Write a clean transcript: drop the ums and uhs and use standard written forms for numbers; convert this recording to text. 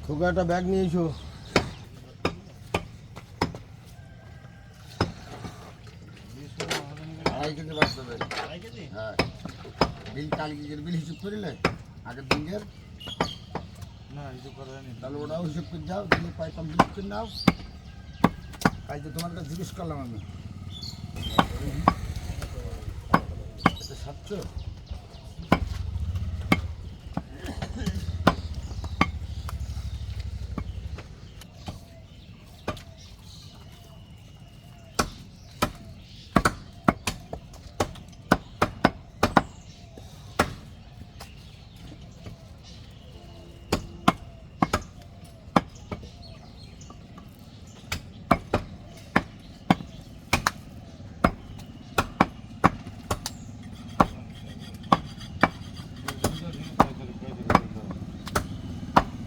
খোকা একটা ব্যাগ নিয়ে এসো। আড়াই কেজি বাড়তে হবে। হ্যাঁ, বিল কালকের বিল হিসেব করিলে আগের দিনের না হিসেব করা হয়নি, তাহলে ওটাও হিসেব করে যাও, দিলে পাই কমপ্লিট করে নাও। কাল তো তোমার কাছে জিজ্ঞেস করলাম আমি 700